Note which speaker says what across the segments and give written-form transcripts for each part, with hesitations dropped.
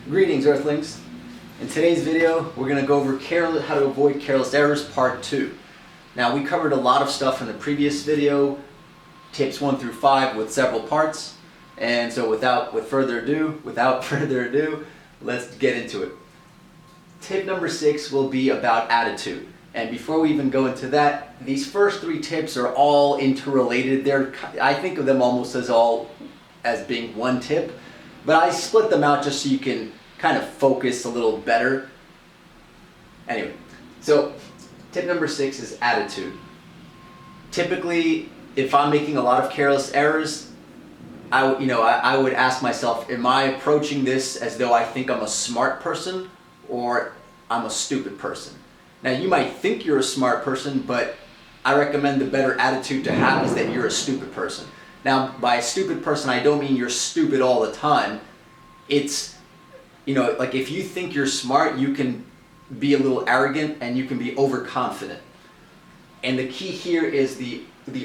Speaker 1: Greetings, Earthlings. In today's video, we're going to go over how to avoid careless errors part 2. Now, we covered a lot of stuff in the previous video, tips 1 through 5 with several parts. And so without further ado, let's get into it. Tip number 6 will be about attitude. And before we even go into that, these first 3 tips are all interrelated. I think of them almost as being one tip, but I split them out just so you can kind of focus a little better. Anyway, so tip number 6 is attitude. Typically, if I'm making a lot of careless errors, I would ask myself, am I approaching this as though I think I'm a smart person or I'm a stupid person? Now, you might think you're a smart person, but I recommend the better attitude to have is that you're a stupid person. Now, by a stupid person, I don't mean you're stupid all the time. It's, like if you think you're smart, you can be a little arrogant and you can be overconfident. And the key here is the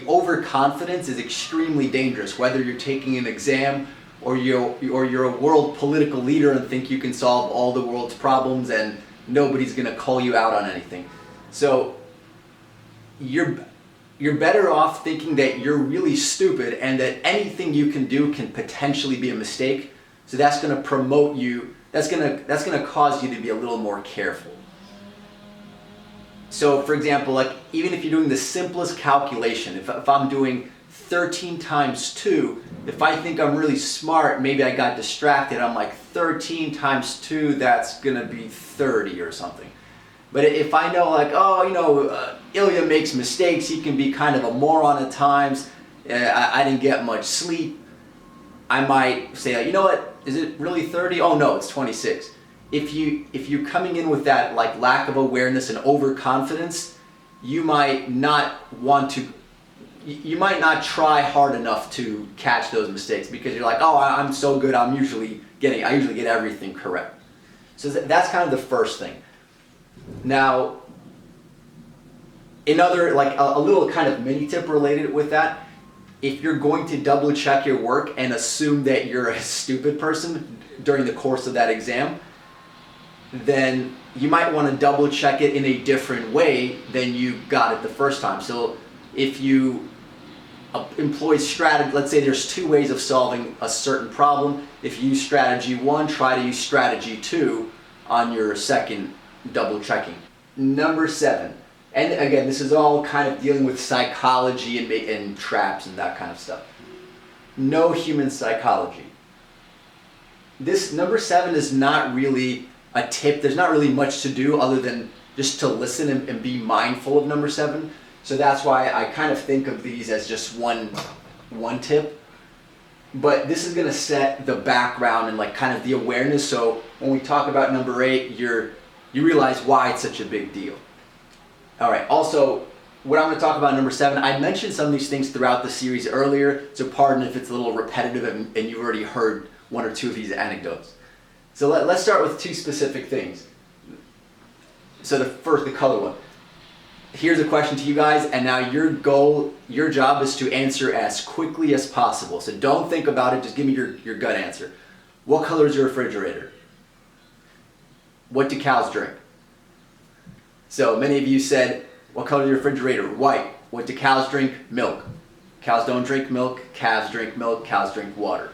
Speaker 1: overconfidence is extremely dangerous, whether you're taking an exam or you're a world political leader and think you can solve all the world's problems and nobody's going to call you out on anything. So you're better off thinking that you're really stupid and that anything you can do can potentially be a mistake. So that's going to promote you. That's going to cause you to be a little more careful. So for example, like even if you're doing the simplest calculation, if I'm doing 13 times 2, if I think I'm really smart, maybe I got distracted, I'm like 13 times 2, that's going to be 30 or something. But if I know like, Ilya makes mistakes, he can be kind of a moron at times, I didn't get much sleep, I might say, you know what, is it really 30? Oh no, it's 26. If you're coming in with that like lack of awareness and overconfidence, you might not try hard enough to catch those mistakes because you're like, oh, I'm so good, I usually get everything correct. So that's kind of the first thing. Now, another, like a little kind of mini tip related with that, if you're going to double check your work and assume that you're a stupid person during the course of that exam, then you might want to double check it in a different way than you got it the first time. So if you employ strategy, let's say there's 2 ways of solving a certain problem. If you use strategy 1, try to use strategy 2 on your second double checking. Number 7, and again, this is all kind of dealing with psychology and traps and that kind of stuff. Know human psychology. This number 7 is not really a tip. There's not really much to do other than just to listen and be mindful of number 7. So that's why I kind of think of these as just one tip. But this is going to set the background and like kind of the awareness. So when we talk about number 8, you realize why it's such a big deal. All right. Also, what I'm going to talk about number 7, I mentioned some of these things throughout the series earlier. So pardon if it's a little repetitive and you've already heard 1 or 2 of these anecdotes. So let's start with 2 specific things. So the color one. Here's a question to you guys, and now your job is to answer as quickly as possible. So don't think about it, just give me your gut answer. What color is your refrigerator? What do cows drink? So many of you said, what color is your refrigerator? White. What do cows drink? Milk. Cows don't drink milk, calves drink milk, cows drink water.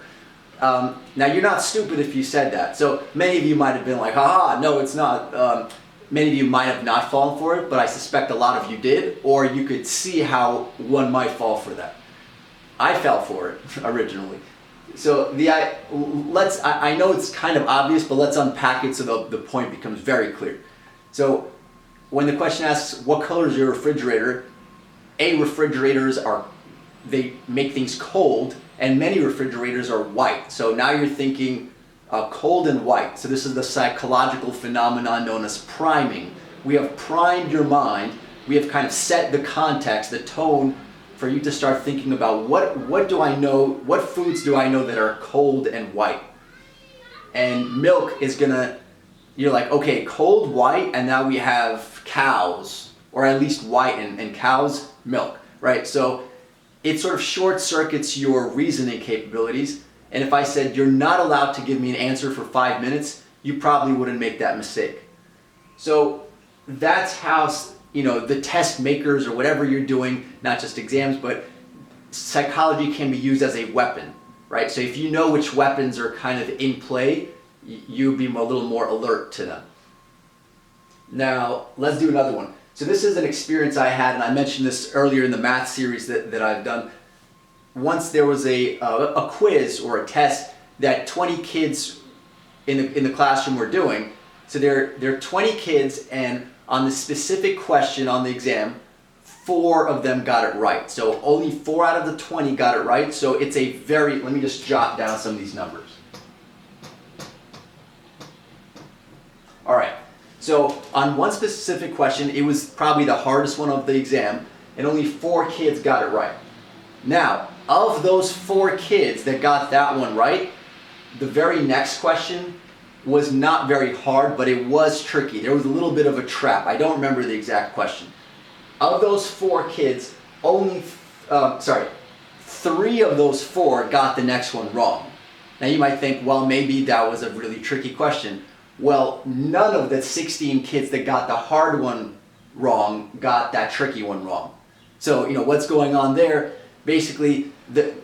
Speaker 1: Now you're not stupid if you said that. So many of you might have been like, haha, no it's not. Many of you might have not fallen for it, but I suspect a lot of you did, or you could see how one might fall for that. I fell for it originally. So I know it's kind of obvious, but let's unpack it so the point becomes very clear. So when the question asks, what color is your refrigerator? Refrigerators they make things cold, and many refrigerators are white. So now you're thinking cold and white. So this is the psychological phenomenon known as priming. We have primed your mind. We have kind of set the context, the tone for you to start thinking about what do I know, what foods do I know that are cold and white? And milk is you're like, okay, cold, white, and now we have cows, or at least white and cows, milk, right? So it sort of short circuits your reasoning capabilities. And if I said you're not allowed to give me an answer for 5 minutes, you probably wouldn't make that mistake. So that's how, you know, the test makers or whatever you're doing, not just exams, but psychology can be used as a weapon, right? So if you know which weapons are kind of in play, you'll be a little more alert to them. Now, let's do another one. So this is an experience I had, and I mentioned this earlier in the math series that I've done. Once there was a quiz or a test that 20 kids in the classroom were doing. So there are 20 kids, and on the specific question on the exam, 4 of them got it right. So only 4 out of the 20 got it right. So it's a very, let me just jot down some of these numbers. All right. So on one specific question, it was probably the hardest one of the exam, and only 4 kids got it right. Now, of those 4 kids that got that one right, the very next question was not very hard, but it was tricky. There was a little bit of a trap. I don't remember the exact question. Of those 4 kids, only, 3 of those 4 got the next one wrong. Now you might think, well, maybe that was a really tricky question. Well, none of the 16 kids that got the hard one wrong got that tricky one wrong. So, you know, what's going on there? Basically, the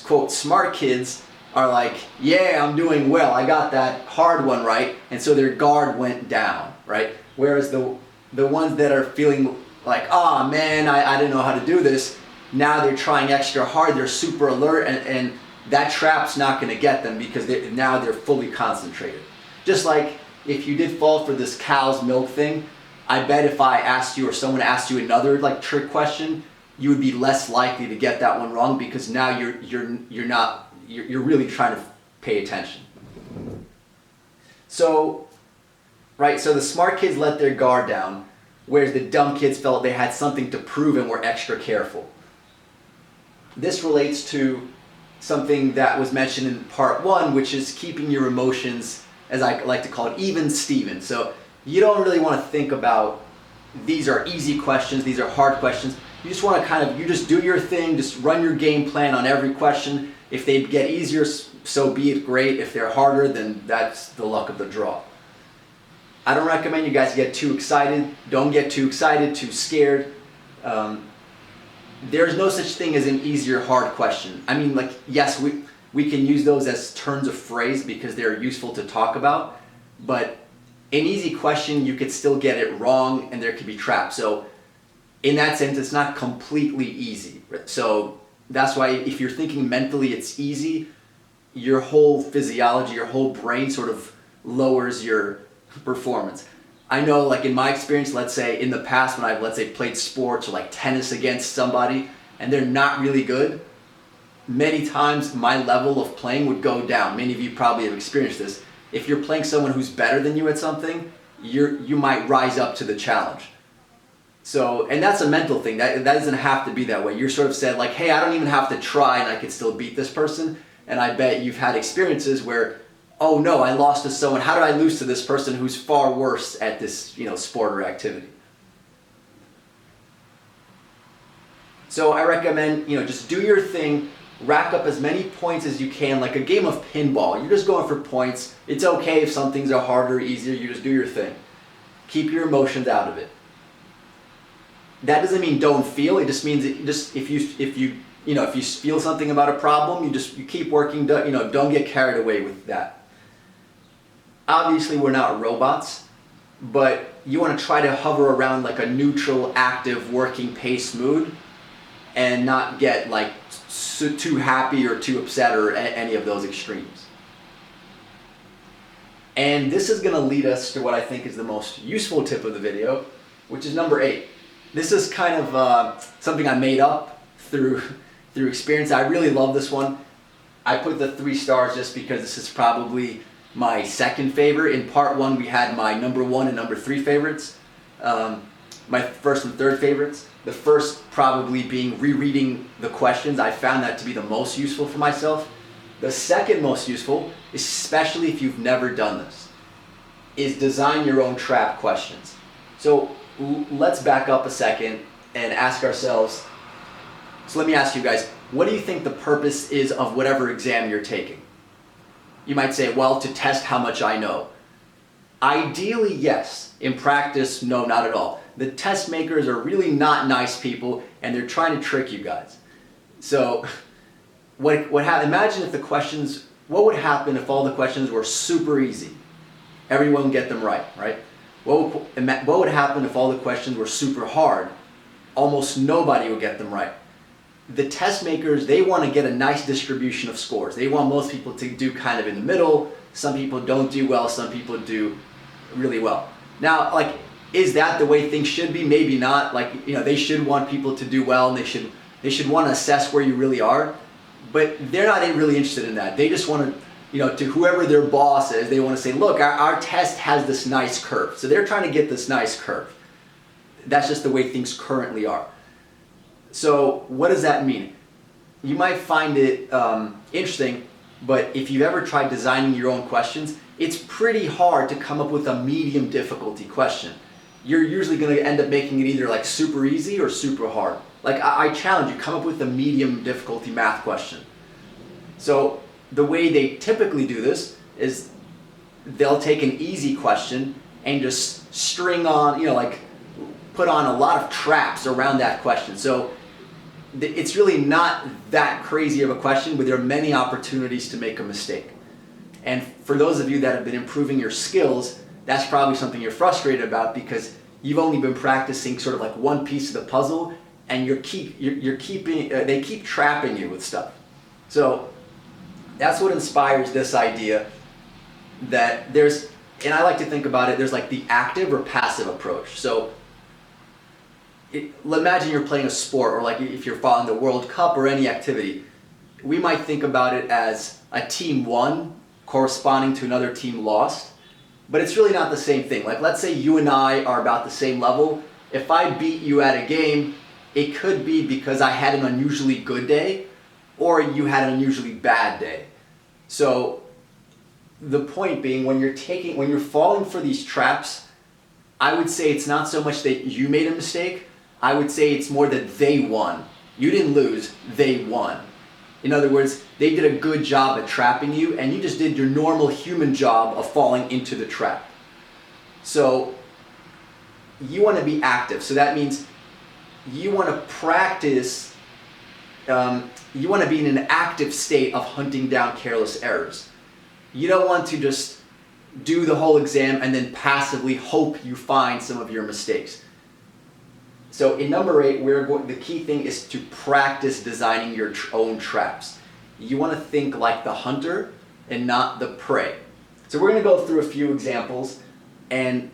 Speaker 1: quote smart kids are like, yeah, I'm doing well, I got that hard one right, and so their guard went down, right? Whereas the ones that are feeling like, oh man, I didn't know how to do this, now they're trying extra hard, they're super alert, and that trap's not going to get them because now they're fully concentrated. Just like if you did fall for this cow's milk thing, I bet if I asked you or someone asked you another like trick question, you would be less likely to get that one wrong because now you're really trying to pay attention. So, right, so the smart kids let their guard down, whereas the dumb kids felt they had something to prove and were extra careful. This relates to something that was mentioned in part 1, which is keeping your emotions, as I like to call it, even Steven. So you don't really want to think about these are easy questions, these are hard questions. You just want to you just do your thing, just run your game plan on every question. If they get easier, so be it, great. If they're harder, then that's the luck of the draw. I don't recommend you guys get too excited. Don't get too excited, too scared. There's no such thing as an easy or hard question. I mean, like, yes, we can use those as turns of phrase because they're useful to talk about, but an easy question, you could still get it wrong and there could be traps. So in that sense, it's not completely easy. So that's why if you're thinking mentally it's easy, your whole physiology, your whole brain sort of lowers your performance. I know, like in my experience, let's say in the past when I've, let's say, played sports or like tennis against somebody and they're not really good, many times my level of playing would go down. Many of you probably have experienced this. If you're playing someone who's better than you at something, you might rise up to the challenge. So, and that's a mental thing. That doesn't have to be that way. You're sort of said like, hey, I don't even have to try and I can still beat this person. And I bet you've had experiences where, oh no, I lost to someone. How did I lose to this person who's far worse at this, you know, sport or activity? So I recommend, you know, just do your thing, rack up as many points as you can, like a game of pinball. You're just going for points. It's okay if some things are harder or easier. You just do your thing. Keep your emotions out of it. That doesn't mean don't feel. It just means if you feel something about a problem, you keep working. Don't get carried away with that. Obviously, we're not robots, but you want to try to hover around like a neutral, active, working pace mood, and not get like too happy or too upset or any of those extremes. And this is going to lead us to what I think is the most useful tip of the video, which is number 8. This is kind of something I made up through experience. I really love this one. I put the 3 stars just because this is probably my second favorite. In part 1, we had my number 1 and number 3 favorites. My first and third favorites. The first probably being rereading the questions. I found that to be the most useful for myself. The second most useful, especially if you've never done this, is design your own trap questions. So let's back up a second and ask ourselves, so let me ask you guys, what do you think the purpose is of whatever exam you're taking? You might say, well, to test how much I know. Ideally, yes. In practice, no, not at all. The test makers are really not nice people, and they're trying to trick you guys. So, imagine if the questions, what would happen if all the questions were super easy? Everyone would get them right? What would happen if all the questions were super hard? Almost nobody would get them right. The test makers, they want to get a nice distribution of scores. They want most people to do kind of in the middle. Some people don't do well, some people do really well. Now, like, is that the way things should be? Maybe not. Like, you know, they should want people to do well, and they should want to assess where you really are. But they're not really interested in that. They just want to, you know, to whoever their boss is, they want to say, look, our test has this nice curve. So they're trying to get this nice curve. That's just the way things currently are. So what does that mean? You might find it interesting, but if you've ever tried designing your own questions, it's pretty hard to come up with a medium difficulty question. You're usually going to end up making it either like super easy or super hard. Like I challenge you, come up with a medium difficulty math question. So the way they typically do this is they'll take an easy question and just string on, you know, like put on a lot of traps around that question. So it's really not that crazy of a question, but there are many opportunities to make a mistake. And for those of you that have been improving your skills, that's probably something you're frustrated about because you've only been practicing sort of like one piece of the puzzle, and they keep trapping you with stuff. So that's what inspires this idea that there's, and I like to think about it, there's like the active or passive approach. So imagine you're playing a sport, or like if you're following the World Cup or any activity, we might think about it as a team won corresponding to another team lost, but it's really not the same thing. Like let's say you and I are about the same level. If I beat you at a game, it could be because I had an unusually good day or you had an unusually bad day. So the point being, when you're falling for these traps, I would say it's not so much that you made a mistake, I would say it's more that they won. You didn't lose, they won. In other words, they did a good job at trapping you, and you just did your normal human job of falling into the trap. So you want to be active. So that means you want to practice, you want to be in an active state of hunting down careless errors. You don't want to just do the whole exam and then passively hope you find some of your mistakes. So in number 8, the key thing is to practice designing your own traps. You want to think like the hunter and not the prey. So we're going to go through a few examples, and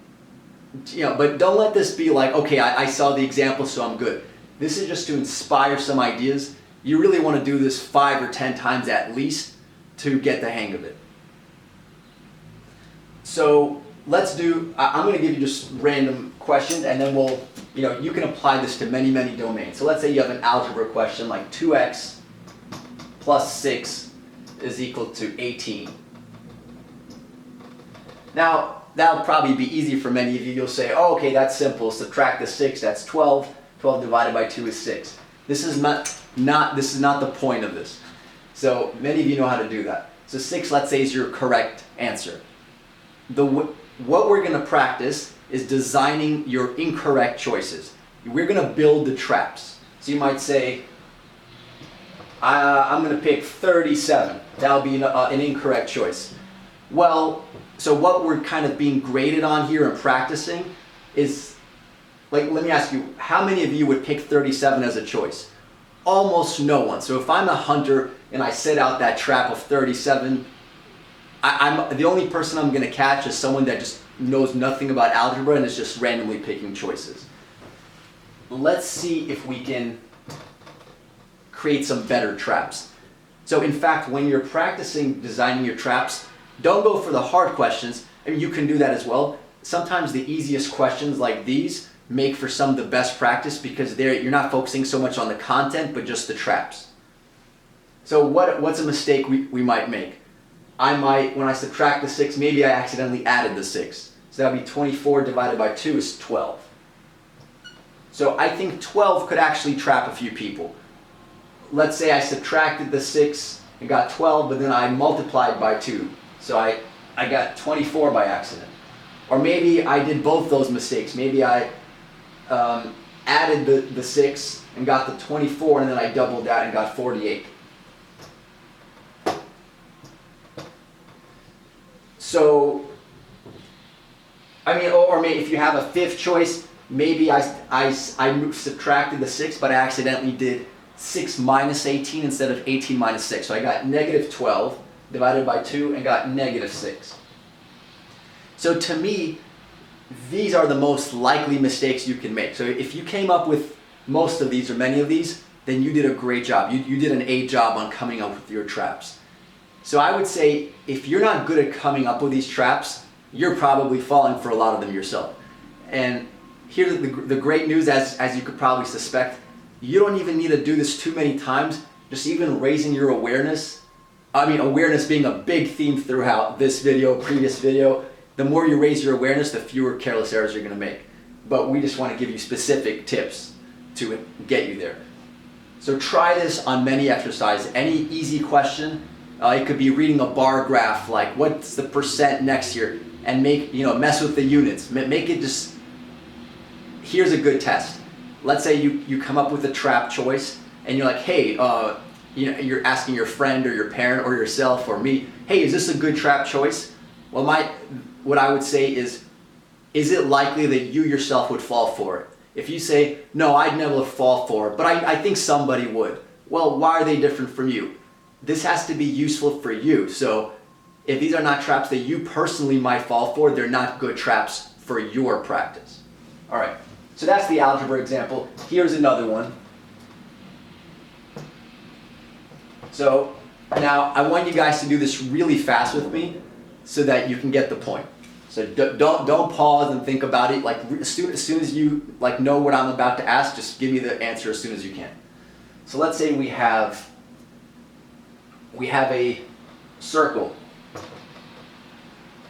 Speaker 1: but don't let this be like, okay, I saw the example, so I'm good. This is just to inspire some ideas. You really want to do this 5 or 10 times at least to get the hang of it. So let's do, I'm going to give you just random questions, and then you can apply this to many, many domains. So let's say you have an algebra question like 2x plus 6 is equal to 18. Now, that'll probably be easy for many of you. You'll say, oh, okay, that's simple. Subtract the 6, that's 12. 12 divided by 2 is 6. This is not the point of this. So many of you know how to do that. So 6, let's say, is your correct answer. What we're going to practice is designing your incorrect choices. We're going to build the traps. So you might say, I'm going to pick 37. That'll be an incorrect choice. Well, so what we're kind of being graded on here and practicing is, like, let me ask you, how many of you would pick 37 as a choice? Almost no one. So if I'm a hunter and I set out that trap of 37, I'm the only person I'm going to catch is someone that just knows nothing about algebra and is just randomly picking choices. Let's see if we can create some better traps. So in fact, when you're practicing designing your traps, don't go for the hard questions. I mean, you can do that as well. Sometimes the easiest questions like these make for some of the best practice because you're not focusing so much on the content, but just the traps. So what's a mistake we might make? When I subtract the 6, maybe I accidentally added the 6. So that would be 24 divided by 2 is 12. So I think 12 could actually trap a few people. Let's say I subtracted the 6 and got 12, but then I multiplied by 2. So I got 24 by accident. Or maybe I did both those mistakes. Maybe I added the 6 and got the 24, and then I doubled that and got 48. So, I mean, or maybe if you have a fifth choice, maybe I subtracted the 6, but I accidentally did 6 minus 18 instead of 18 minus 6. So I got negative 12 divided by 2 and got negative 6. So to me, these are the most likely mistakes you can make. So if you came up with most of these or many of these, then you did a great job. You did an A job on coming up with your traps. So I would say if you're not good at coming up with these traps, you're probably falling for a lot of them yourself. And here's the great news, as you could probably suspect, you don't even need to do this too many times. Just even raising your awareness, awareness being a big theme throughout this video, previous video, the more you raise your awareness, the fewer careless errors you're going to make. But we just want to give you specific tips to get you there. So try this on many exercises. Any easy question, it could be reading a bar graph, like what's the percent next year, and mess with the units. Make it just, here's a good test. Let's say you come up with a trap choice, and you're like, hey, you're asking your friend or your parent or yourself or me, hey, is this a good trap choice? Well, what I would say is it likely that you yourself would fall for it? If you say, no, I'd never fall for it, but I think somebody would. Well, why are they different from you? This has to be useful for you. So if these are not traps that you personally might fall for, they're not good traps for your practice. All right, so that's the algebra example. Here's another one. So now I want you guys to do this really fast with me so that you can get the point. So don't pause and think about it. Like as soon as you know what I'm about to ask, just give me the answer as soon as you can. So let's say we have a circle.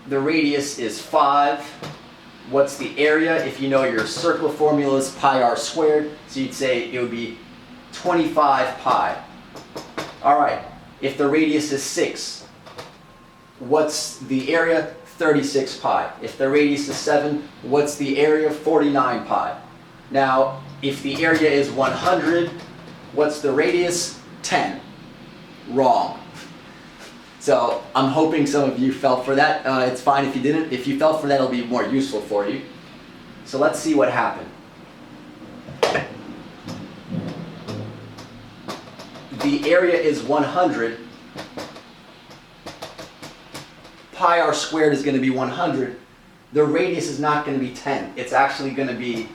Speaker 1: The radius is 5. What's the area? If you know your circle formula is pi r squared, so you'd say it would be 25 pi. All right, if the radius is 6, what's the area? 36 pi. If the radius is 7, what's the area? 49 pi. Now, if the area is 100, what's the radius? 10. Wrong. So I'm hoping some of you fell for that. It's fine if you didn't. If you fell for that, it'll be more useful for you. So let's see what happened. The area is 100. Pi r squared is going to be 100. The radius is not going to be 10. It's actually going to be,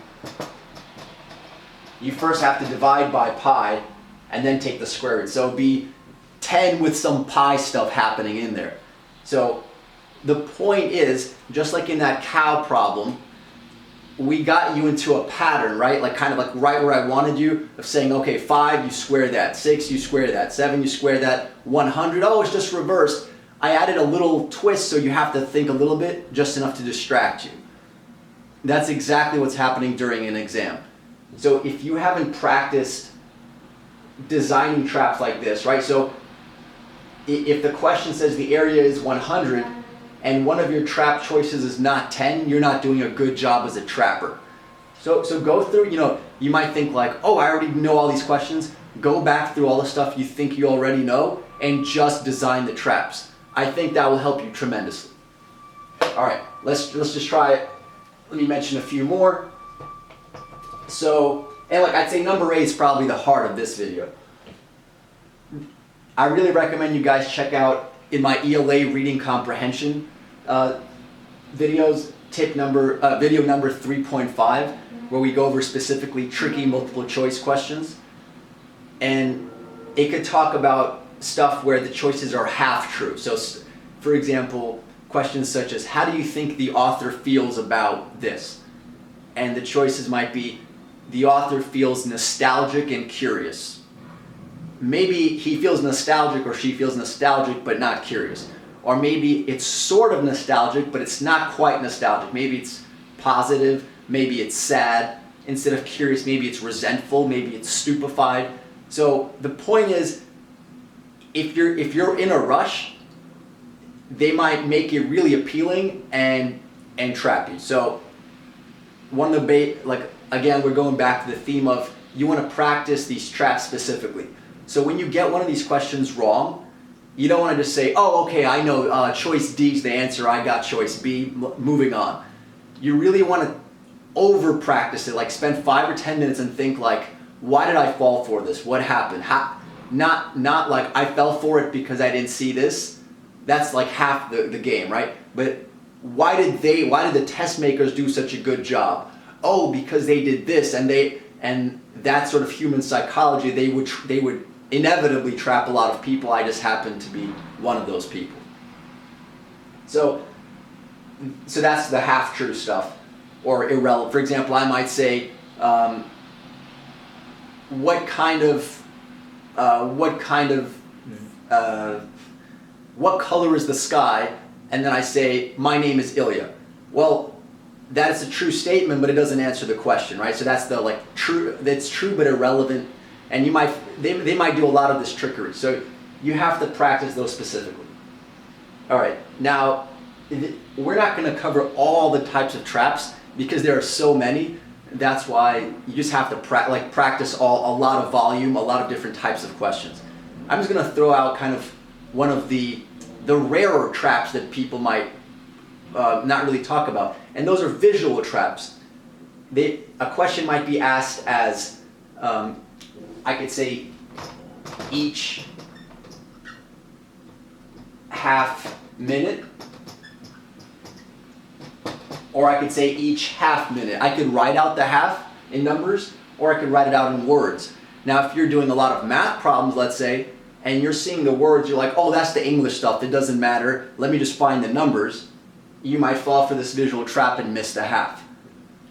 Speaker 1: you first have to divide by pi and then take the square root. So it'll be 10 with some pi stuff happening in there. So the point is, just like in that cow problem, we got you into a pattern, right? Kind of right where I wanted you, of saying, okay, 5, you square that. 6, you square that. 7, you square that. 100, oh, it's just reversed. I added a little twist, so you have to think a little bit, just enough to distract you. That's exactly what's happening during an exam. So if you haven't practiced designing traps like this, right? So if the question says the area is 100 and one of your trap choices is not 10, you're not doing a good job as a trapper. So go through, you might think like, oh, I already know all these questions. Go back through all the stuff you think you already know and just design the traps. I think that will help you tremendously. All right, let's just try it. Let me mention a few more. So, and I'd say number 8 is probably the heart of this video. I really recommend you guys check out in my ELA reading comprehension videos, video number 3.5, where we go over specifically tricky multiple choice questions. And it could talk about stuff where the choices are half true. So, for example, questions such as, how do you think the author feels about this? And the choices might be, the author feels nostalgic and curious. Maybe he feels nostalgic or she feels nostalgic but not curious. Or maybe it's sort of nostalgic but it's not quite nostalgic. Maybe it's positive, maybe it's sad. Instead of curious, maybe it's resentful, maybe it's stupefied. So the point is, if you're in a rush, they might make it really appealing and and trap you. So one of the again, we're going back to the theme of you want to practice these traps specifically. So when you get one of these questions wrong, you don't want to just say, oh, okay, I know choice D is the answer, I got choice B, moving on. You really want to over practice it, like spend 5 or 10 minutes and think like, why did I fall for this? What happened? Not like I fell for it because I didn't see this. That's like half the game, right? But why did the test makers do such a good job? Oh, because they did this, and that sort of human psychology, they would inevitably trap a lot of people. I just happened to be one of those people. So that's the half-true stuff, or irrelevant. For example, I might say, what color is the sky? And then I say, my name is Ilya. Well, that is a true statement, but it doesn't answer the question, right? So that's the that's true but irrelevant, and they might do a lot of this trickery. So you have to practice those specifically. All right, now we're not going to cover all the types of traps because there are so many. That's why you just have to practice a lot of volume, a lot of different types of questions. I'm just going to throw out kind of one of the rarer traps that people might not really talk about, and those are visual traps. A question might be asked as, I could say, each half minute, or I could say each half minute. I could write out the half in numbers, or I could write it out in words. Now, if you're doing a lot of math problems, let's say, and you're seeing the words, you're like, oh, that's the English stuff, it doesn't matter, let me just find the numbers, you might fall for this visual trap and miss the half.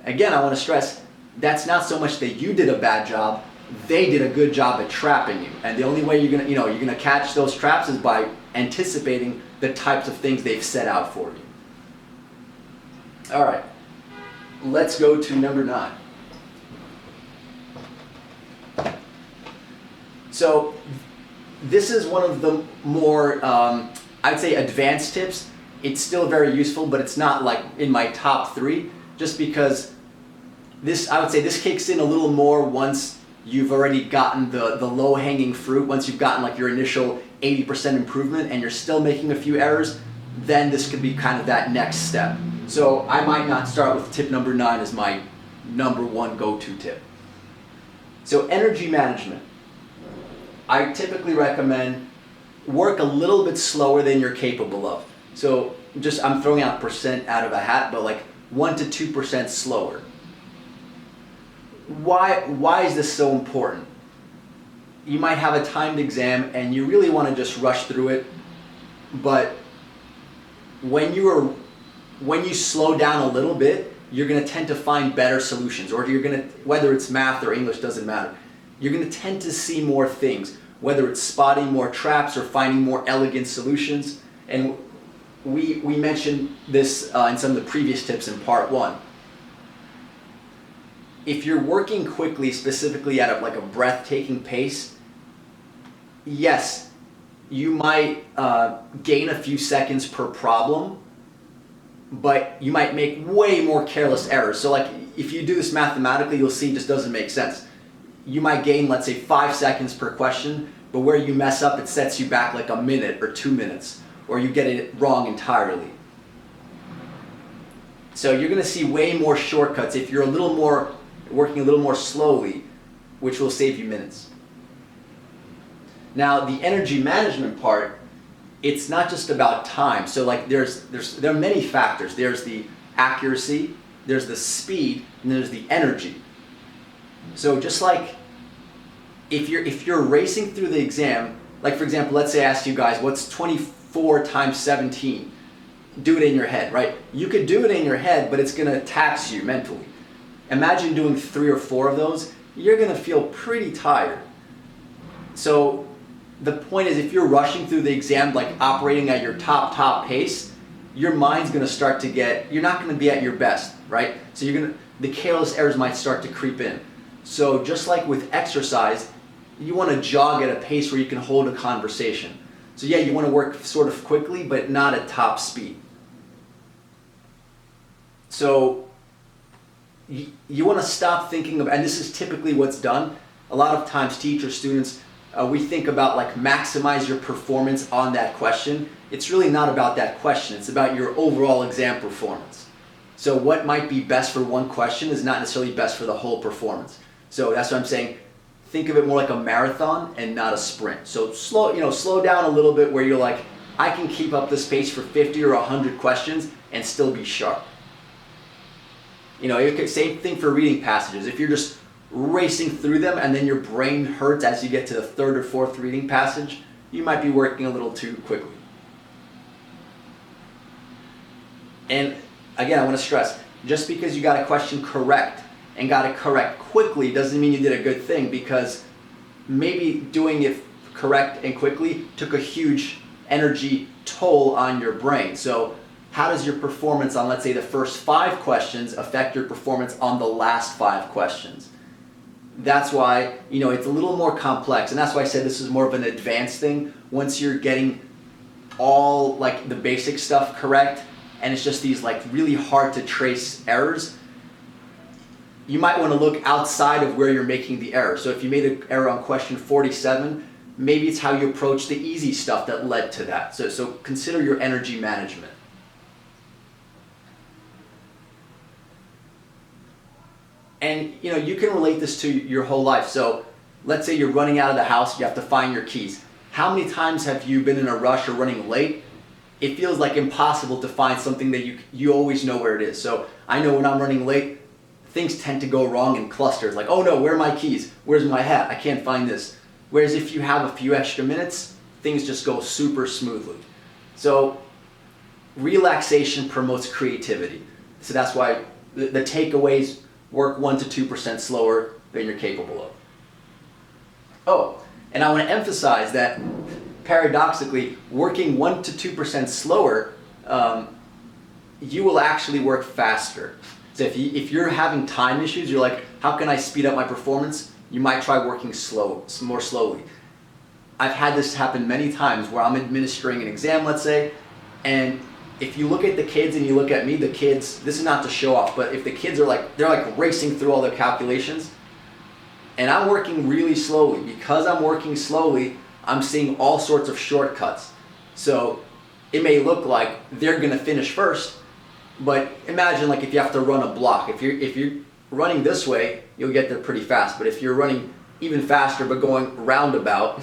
Speaker 1: Again, I want to stress, that's not so much that you did a bad job, they did a good job at trapping you. And the only way you're gonna catch those traps is by anticipating the types of things they've set out for you. All right, let's go to number 9. So this is one of the more, I'd say, advanced tips. It's still very useful, but it's not like in my top 3, just because I would say this kicks in a little more once you've already gotten the low-hanging fruit. Once you've gotten like your initial 80% improvement and you're still making a few errors, then this could be kind of that next step. So I might not start with tip number 9 as my number 1 go-to tip. So energy management. I typically recommend work a little bit slower than you're capable of. So I'm throwing out percent out of a hat, but like 1 to 2% slower. Why is this so important? You might have a timed exam and you really want to just rush through it, but when you slow down a little bit, you're going to tend to find better solutions, or whether it's math or English, doesn't matter. You're going to tend to see more things, whether it's spotting more traps or finding more elegant solutions. And we mentioned this in some of the previous tips in part 1. If you're working quickly, specifically at a breathtaking pace, yes, you might gain a few seconds per problem, but you might make way more careless errors. So like if you do this mathematically, you'll see it just doesn't make sense. You might gain, let's say, 5 seconds per question, but where you mess up, it sets you back like a minute or 2 minutes, or you get it wrong entirely. So you're going to see way more shortcuts if you're working a little more slowly, which will save you minutes. Now, the energy management part, it's not just about time. So like there are many factors. There's the accuracy, there's the speed, and there's the energy. So just like if you're racing through the exam, like for example, let's say I asked you guys, what's 24 times 17? Do it in your head, right? You could do it in your head, but it's going to tax you mentally. Imagine doing 3 or 4 of those. You're going to feel pretty tired. So the point is, if you're rushing through the exam, like operating at your top pace, your mind's going to start to you're not going to be at your best, right? So the careless errors might start to creep in. So just like with exercise, you want to jog at a pace where you can hold a conversation. So yeah, you want to work sort of quickly, but not at top speed. So you want to stop thinking of, and this is typically what's done. A lot of times teachers, students, we think about like maximize your performance on that question. It's really not about that question. It's about your overall exam performance. So what might be best for one question is not necessarily best for the whole performance. So that's what I'm saying. Think of it more like a marathon and not a sprint. So slow down a little bit where you're like, I can keep up this pace for 50 or 100 questions and still be sharp. Same thing for reading passages. If you're just racing through them and then your brain hurts as you get to the third or fourth reading passage, you might be working a little too quickly. And again, I want to stress, just because you got a question correct and got it correct quickly doesn't mean you did a good thing, because maybe doing it correct and quickly took a huge energy toll on your brain. So how does your performance on, let's say, the first 5 questions affect your performance on the last 5 questions? That's why, it's a little more complex, and that's why I said this is more of an advanced thing. Once you're getting all like the basic stuff correct, and it's just these like really hard to trace errors, you might want to look outside of where you're making the error. So if you made an error on question 47, maybe it's how you approach the easy stuff that led to that. So consider your energy management. And you can relate this to your whole life. So let's say you're running out of the house, you have to find your keys. How many times have you been in a rush or running late? It feels like impossible to find something that you always know where it is. So I know when I'm running late, things tend to go wrong in clusters. Like, oh no, where are my keys? Where's my hat? I can't find this. Whereas if you have a few extra minutes, things just go super smoothly. So relaxation promotes creativity. So that's why the takeaways: work 1 to 2% slower than you're capable of. Oh, and I want to emphasize that paradoxically, working 1 to 2% slower, you will actually work faster. So if you're having time issues, you're like, how can I speed up my performance? You might try working more slowly. I've had this happen many times where I'm administering an exam, let's say, and if you look at the kids and you look at me, the kids, this is not to show off, but if the kids are they're like racing through all their calculations, and I'm working really slowly, because I'm working slowly, I'm seeing all sorts of shortcuts. So it may look like they're gonna finish first, but imagine like if you have to run a block. If you're running this way, you'll get there pretty fast, but if you're running even faster but going roundabout,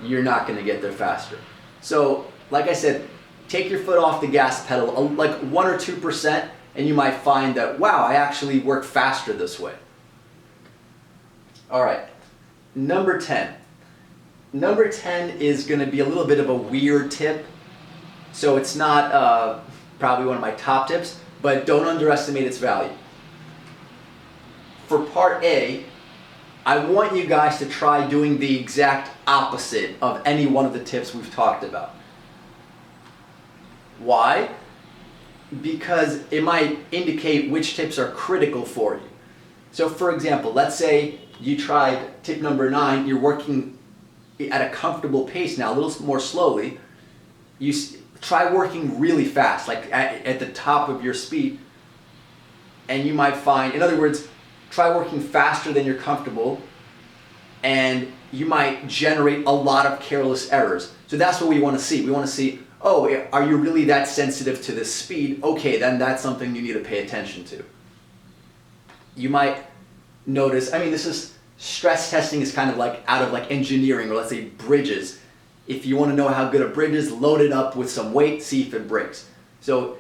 Speaker 1: you're not gonna get there faster. So like I said, take your foot off the gas pedal, like 1 or 2%, and you might find that, wow, I actually work faster this way. All right, number 10. Number 10 is going to be a little bit of a weird tip. So it's not probably one of my top tips, but don't underestimate its value. For part A, I want you guys to try doing the exact opposite of any one of the tips we've talked about. Why? Because it might indicate which tips are critical for you. So for example, let's say you tried tip number 9, you're working at a comfortable pace now, a little more slowly. You try working really fast, like at the top of your speed, and you might find, in other words, try working faster than you're comfortable, and you might generate a lot of careless errors. So that's what we want to see. We want to see, oh, are you really that sensitive to this speed? Okay, then that's something you need to pay attention to. You might notice, this is, stress testing is kind of like out of like engineering, or let's say bridges. If you want to know how good a bridge is, load it up with some weight, see if it breaks. So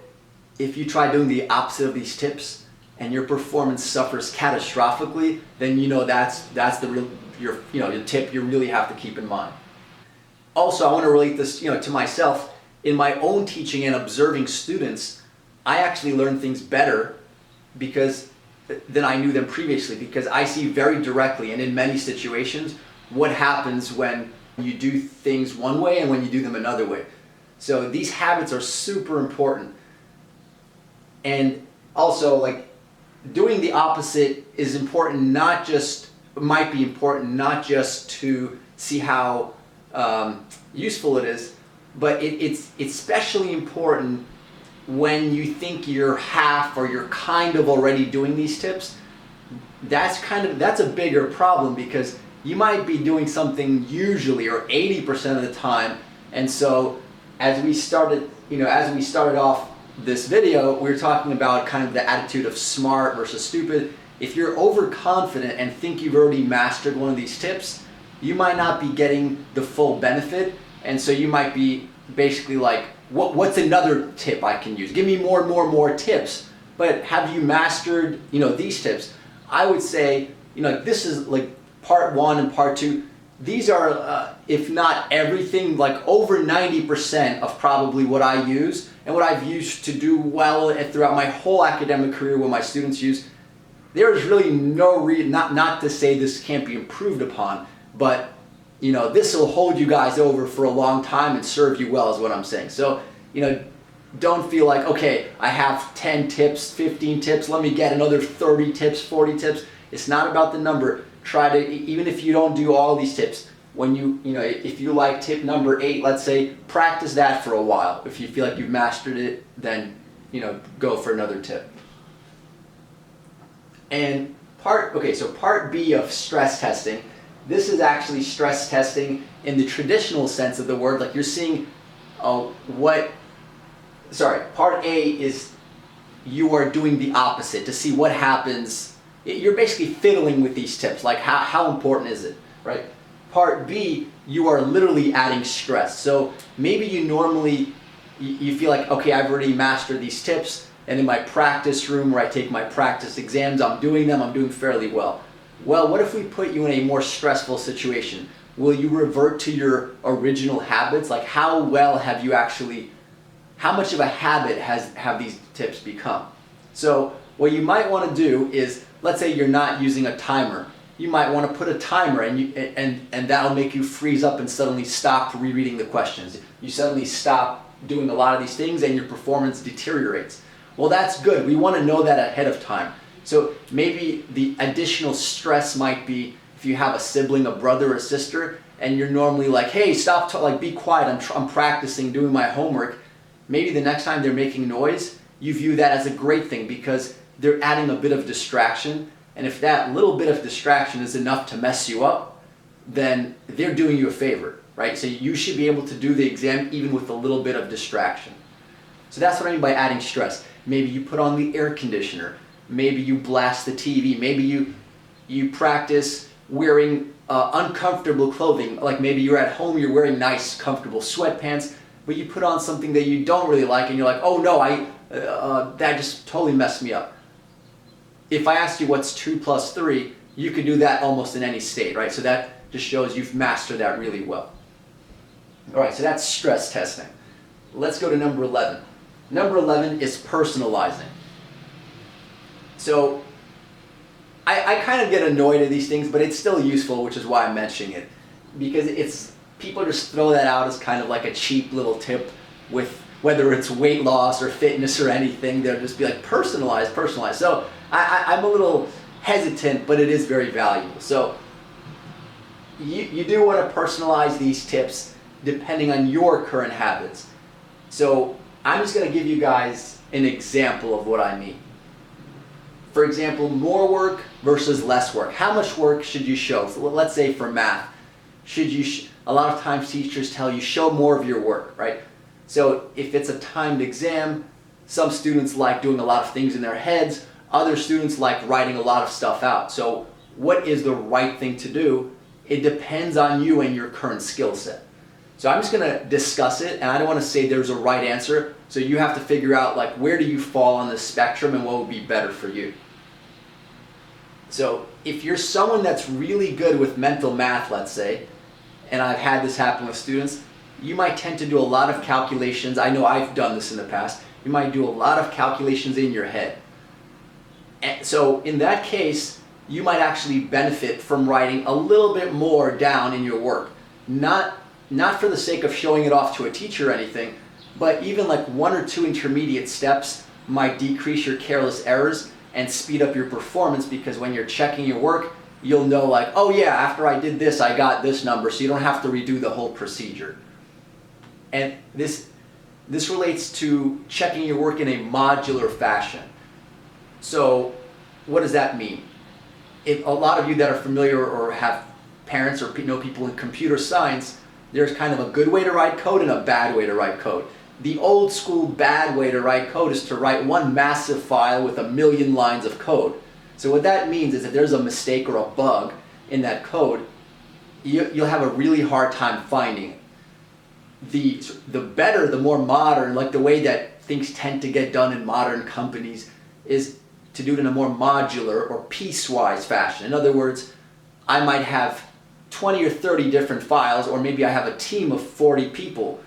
Speaker 1: if you try doing the opposite of these tips and your performance suffers catastrophically, then that's the your tip you really have to keep in mind. Also, I want to relate this to myself. In my own teaching and observing students, I actually learn things better than I knew them previously, because I see very directly and in many situations what happens when you do things one way and when you do them another way. So these habits are super important. And also, like, doing the opposite is important, might be important not just to see how useful it is, but it's especially important when you think you're half or you're kind of already doing these tips, that's a bigger problem, because you might be doing something usually or 80% of the time. And so as we started off this video, we were talking about kind of the attitude of smart versus stupid. If you're overconfident and think you've already mastered one of these tips, you might not be getting the full benefit. And so you might be basically like, what's another tip I can use? Give me more tips. But have you mastered, these tips? I would say, this is like part 1 and part 2. These are, if not everything, like over 90% of probably what I use and what I've used to do well throughout my whole academic career, what my students use. There is really no reason, not to say this can't be improved upon, but this will hold you guys over for a long time and serve you well, is what I'm saying. So, don't feel like, okay, I have 10 tips, 15 tips, let me get another 30 tips, 40 tips. It's not about the number. Try to, even if you don't do all these tips, when if you like tip number 8, let's say, practice that for a while. If you feel like you've mastered it, then, go for another tip. And part B of stress testing, this is actually stress testing in the traditional sense of the word. Like, you're seeing part A is you are doing the opposite to see what happens. You're basically fiddling with these tips, like how important is it, right? Part B, you are literally adding stress. So maybe you feel like, okay, I've already mastered these tips, and in my practice room where I take my practice exams, I'm doing fairly well. Well, what if we put you in a more stressful situation? Will you revert to your original habits? Like, how much of a habit have these tips become? So what you might want to do is, let's say you're not using a timer. You might want to put a timer, and that'll make you freeze up and suddenly stop rereading the questions. You suddenly stop doing a lot of these things and your performance deteriorates. Well, that's good. We want to know that ahead of time. So maybe the additional stress might be if you have a sibling, a brother or sister, and you're normally like, hey, stop, be quiet, I'm practicing, doing my homework. Maybe the next time they're making noise, you view that as a great thing because they're adding a bit of distraction. And if that little bit of distraction is enough to mess you up, then they're doing you a favor, right? So you should be able to do the exam even with a little bit of distraction. So that's what I mean by adding stress. Maybe you put on the air conditioner. Maybe you blast the TV. Maybe you practice wearing uncomfortable clothing. Like maybe you're at home, you're wearing nice, comfortable sweatpants, but you put on something that you don't really like and you're like, oh no, that just totally messed me up. If I asked you what's 2 plus 3, you could do that almost in any state, right? So that just shows you've mastered that really well. All right, so that's stress testing. Let's go to number 11. Number 11 is personalizing. So I kind of get annoyed at these things, but it's still useful, which is why I'm mentioning it. Because people just throw that out as kind of like a cheap little tip with whether it's weight loss or fitness or anything. They'll just be like, personalize. So I'm a little hesitant, but it is very valuable. So you do want to personalize these tips depending on your current habits. So I'm just going to give you guys an example of what I mean. For example, more work versus less work. How much work should you show? So let's say for math, a lot of times teachers tell you show more of your work, right? So if it's a timed exam, some students like doing a lot of things in their heads. Other students like writing a lot of stuff out. So what is the right thing to do? It depends on you and your current skill set. So I'm just going to discuss it, and I don't want to say there's a right answer. So you have to figure out like where do you fall on the spectrum and what would be better for you. So if you're someone that's really good with mental math, let's say, and I've had this happen with students, you might tend to do a lot of calculations. I know I've done this in the past. You might do a lot of calculations in your head. And so in that case, you might actually benefit from writing a little bit more down in your work. Not for the sake of showing it off to a teacher or anything, but even like 1 or 2 intermediate steps might decrease your careless errors and speed up your performance, because when you're checking your work, you'll know like, oh yeah, after I did this, I got this number, so you don't have to redo the whole procedure. And this This relates to checking your work in a modular fashion. So what does that mean? If a lot of you that are familiar or have parents or know people in computer science, there's kind of a good way to write code and a bad way to write code. The old school bad way to write code is to write one massive file with 1,000,000 lines of code. So what that means is if there's a mistake or a bug in that code, you'll have a really hard time finding it. The better, the more modern, like the way that things tend to get done in modern companies, is to do it in a more modular or piecewise fashion. In other words, I might have 20 or 30 different files, or maybe I have a team of 40 people.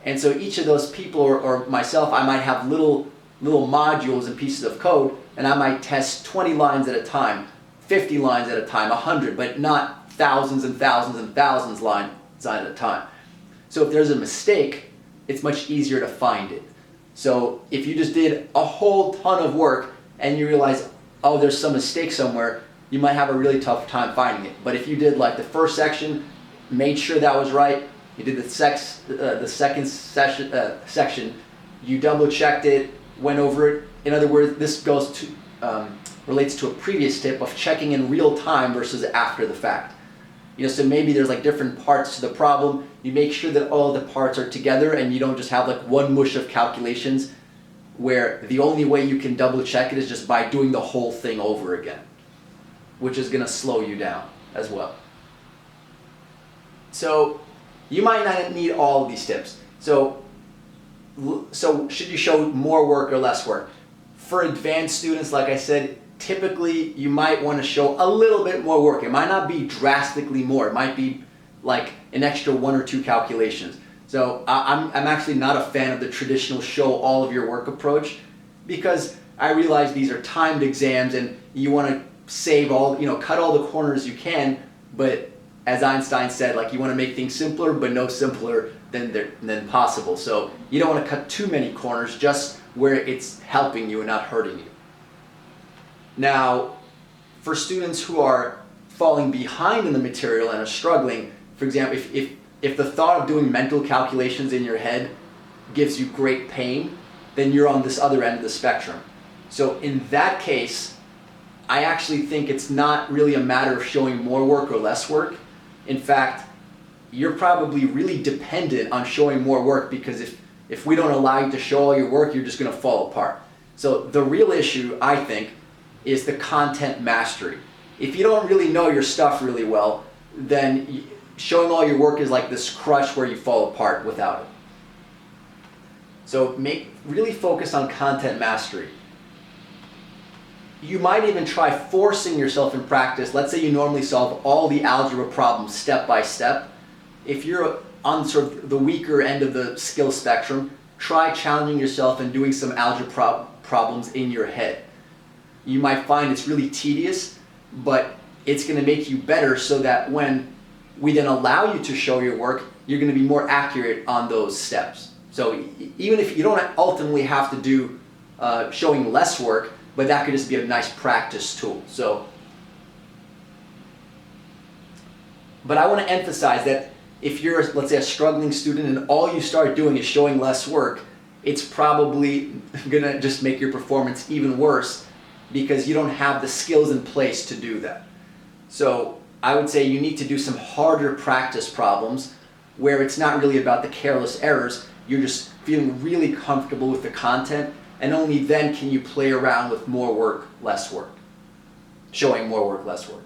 Speaker 1: And so each of those people or myself, I might have little modules and pieces of code, and I might test 20 lines at a time, 50 lines at a time, 100, but not thousands and thousands and thousands lines at a time. So if there's a mistake, it's much easier to find it. So if you just did a whole ton of work and you realize, oh, there's some mistake somewhere, you might have a really tough time finding it. But if you did like the first section, made sure that was right, you did the second section, you double checked it, went over it. In other words, this goes to relates to a previous tip of checking in real time versus after the fact. So maybe there's like different parts to the problem. You make sure that all the parts are together and you don't just have like one mush of calculations where the only way you can double check it is just by doing the whole thing over again, which is going to slow you down as well. So you might not need all of these tips. So should you show more work or less work? For advanced students, like I said, typically you might want to show a little bit more work. It might not be drastically more. It might be like an extra 1 or 2 calculations. So I'm actually not a fan of the traditional show all of your work approach, because I realize these are timed exams and you want to save all, cut all the corners you can, but as Einstein said, like you want to make things simpler, but no simpler than possible. So you don't want to cut too many corners, just where it's helping you and not hurting you. Now, for students who are falling behind in the material and are struggling, for example, if the thought of doing mental calculations in your head gives you great pain, then you're on this other end of the spectrum. So in that case, I actually think it's not really a matter of showing more work or less work. In fact, you're probably really dependent on showing more work, because if we don't allow you to show all your work, you're just going to fall apart. So the real issue, I think, is the content mastery. If you don't really know your stuff really well, then showing all your work is like this crutch where you fall apart without it. So really focus on content mastery. You might even try forcing yourself in practice. Let's say you normally solve all the algebra problems step by step. If you're on sort of the weaker end of the skill spectrum, try challenging yourself and doing some algebra problems in your head. You might find it's really tedious, but it's going to make you better, so that when we then allow you to show your work, you're going to be more accurate on those steps. So even if you don't ultimately have to do showing less work, but that could just be a nice practice tool. But I want to emphasize that if you're, let's say, a struggling student and all you start doing is showing less work, it's probably going to just make your performance even worse, because you don't have the skills in place to do that. So I would say you need to do some harder practice problems where it's not really about the careless errors. You're just feeling really comfortable with the content, and only then can you play around with more work, less work. Showing more work, less work.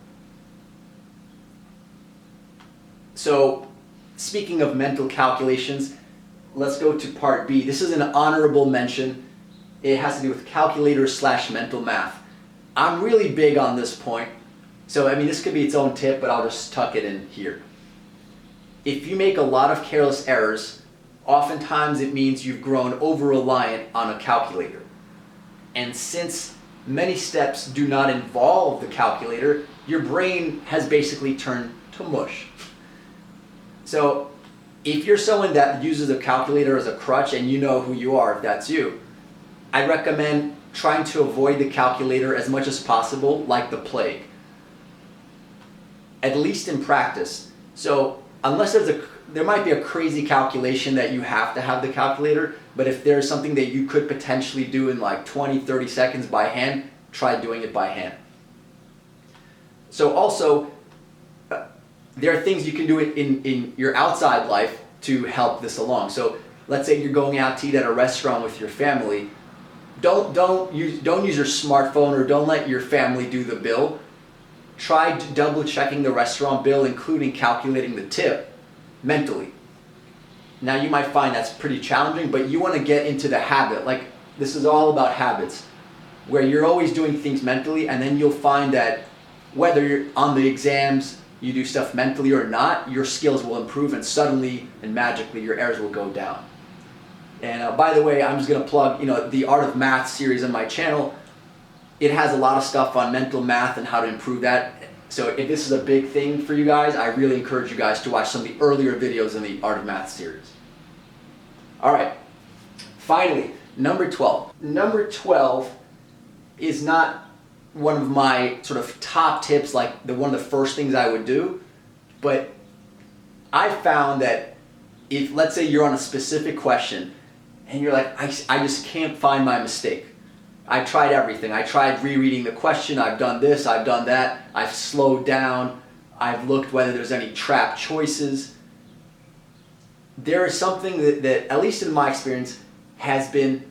Speaker 1: So speaking of mental calculations, let's go to part B. This is an honorable mention. It has to do with calculators/mental math. I'm really big on this point. So, this could be its own tip, but I'll just tuck it in here. If you make a lot of careless errors, oftentimes it means you've grown over-reliant on a calculator. And since many steps do not involve the calculator, your brain has basically turned to mush. So, if you're someone that uses a calculator as a crutch, and you know who you are if that's you, I recommend trying to avoid the calculator as much as possible, like the plague. At least in practice. So unless there might be a crazy calculation that you have to have the calculator, But if there's something that you could potentially do in like 20, 30 seconds by hand, try doing it by hand. So also, there are things you can do in your outside life to help this along. So let's say you're going out to eat at a restaurant with your family. Don't use your smartphone, or don't let your family do the bill. Try double checking the restaurant bill, including calculating the tip mentally. Now you might find that's pretty challenging, but you want to get into the habit. Like, this is all about habits, where you're always doing things mentally, and then you'll find that whether you're on the exams, you do stuff mentally or not, your skills will improve, and suddenly and magically your errors will go down. And by the way, I'm just going to plug, the Art of Math series on my channel. It has a lot of stuff on mental math and how to improve that. So if this is a big thing for you guys, I really encourage you guys to watch some of the earlier videos in the Art of Math series. All right, finally, number 12. Number 12 is not one of my sort of top tips, like one of the first things I would do, but I found that if, let's say you're on a specific question and you're like, I just can't find my mistake. I tried everything. I tried rereading the question. I've done this, I've done that. I've slowed down. I've looked whether there's any trap choices. There is something that at least in my experience, has been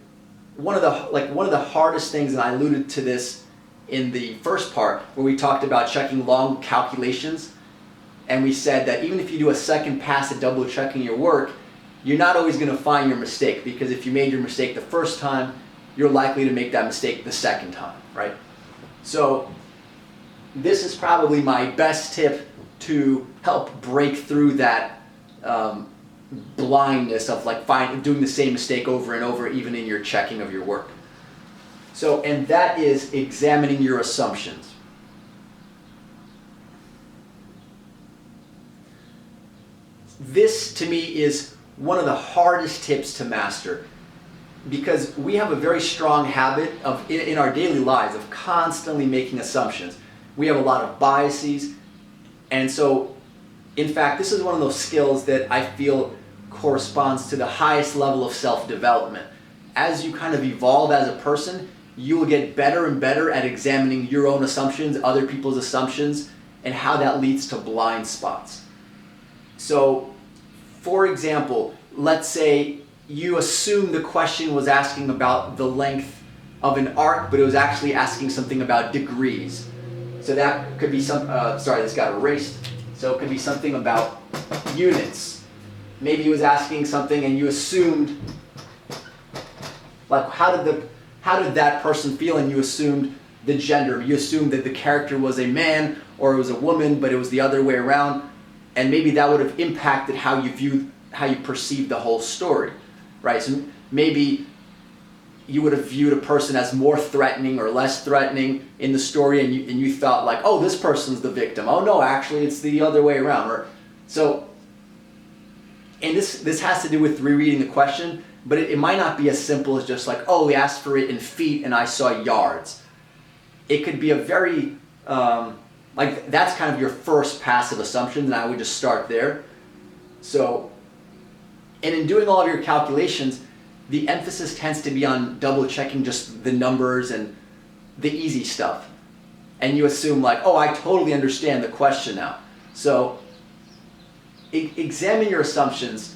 Speaker 1: one of the hardest things, and I alluded to this in the first part where we talked about checking long calculations, and we said that even if you do a second pass at double checking your work, you're not always going to find your mistake, because if you made your mistake the first time, you're likely to make that mistake the second time, right? So this is probably my best tip to help break through that blindness of doing the same mistake over and over, even in your checking of your work. So, and that is examining your assumptions. This to me is one of the hardest tips to master, because we have a very strong habit of, in our daily lives, of constantly making assumptions. We have a lot of biases, and so, in fact, this is one of those skills that I feel corresponds to the highest level of self-development. As you kind of evolve as a person, you will get better and better at examining your own assumptions, other people's assumptions, and how that leads to blind spots. So, for example, let's say you assume the question was asking about the length of an arc, but it was actually asking something about degrees. So that could be sorry, this got erased. So it could be something about units. Maybe it was asking something and you assumed, like, how did that person feel, and you assumed the gender. You assumed that the character was a man or it was a woman, but it was the other way around. And maybe that would have impacted how you perceived the whole story. Right, so maybe you would have viewed a person as more threatening or less threatening in the story, and you thought like, oh, this person's the victim. Oh no, actually it's the other way around. And this has to do with rereading the question, but it might not be as simple as just like, oh, we asked for it in feet and I saw yards. It could be a very that's kind of your first passive assumption, and I would just start there. So. And in doing all of your calculations, the emphasis tends to be on double checking just the numbers and the easy stuff. And you assume like, oh, I totally understand the question now. So examine your assumptions.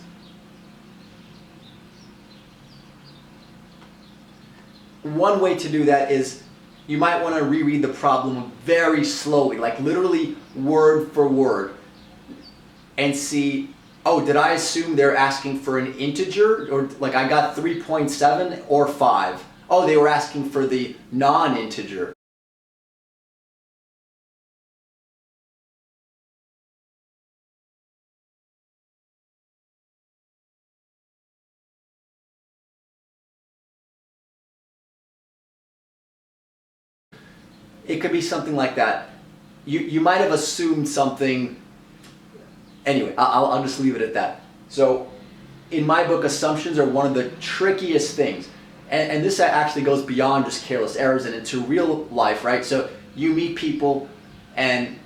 Speaker 1: One way to do that is you might want to reread the problem very slowly, like literally word for word, and see, oh, did I assume they're asking for an integer? Or like I got 3.7 or 5. Oh, they were asking for the non-integer. It could be something like that. You might have assumed something. Anyway, I'll just leave it at that. So in my book, assumptions are one of the trickiest things. And this actually goes beyond just careless errors and into real life, right? So you meet people, and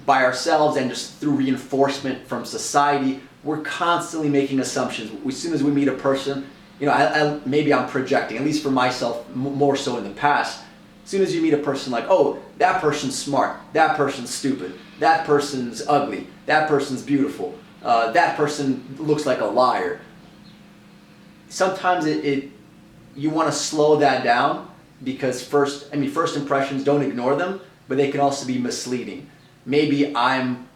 Speaker 1: by ourselves and just through reinforcement from society, we're constantly making assumptions. As soon as we meet a person, maybe I'm projecting, at least for myself, more so in the past. As soon as you meet a person like, oh, that person's smart, that person's stupid, that person's ugly, that person's beautiful, that person looks like a liar. Sometimes you want to slow that down, because first impressions, don't ignore them, but they can also be misleading. Maybe I'm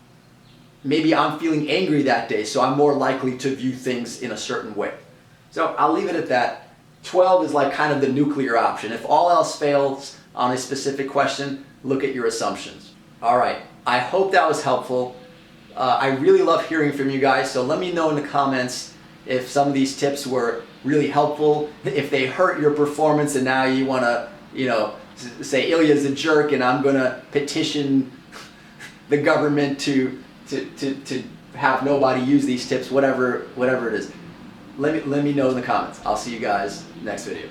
Speaker 1: feeling angry that day, so I'm more likely to view things in a certain way. So I'll leave it at that. 12 is like kind of the nuclear option. If all else fails on a specific question, look at your assumptions. All right, I hope that was helpful. I really love hearing from you guys, so let me know in the comments if some of these tips were really helpful, if they hurt your performance and now you want to, say Ilya's a jerk and I'm going to petition the government to have nobody use these tips, whatever it is. Let me know in the comments. I'll see you guys next video.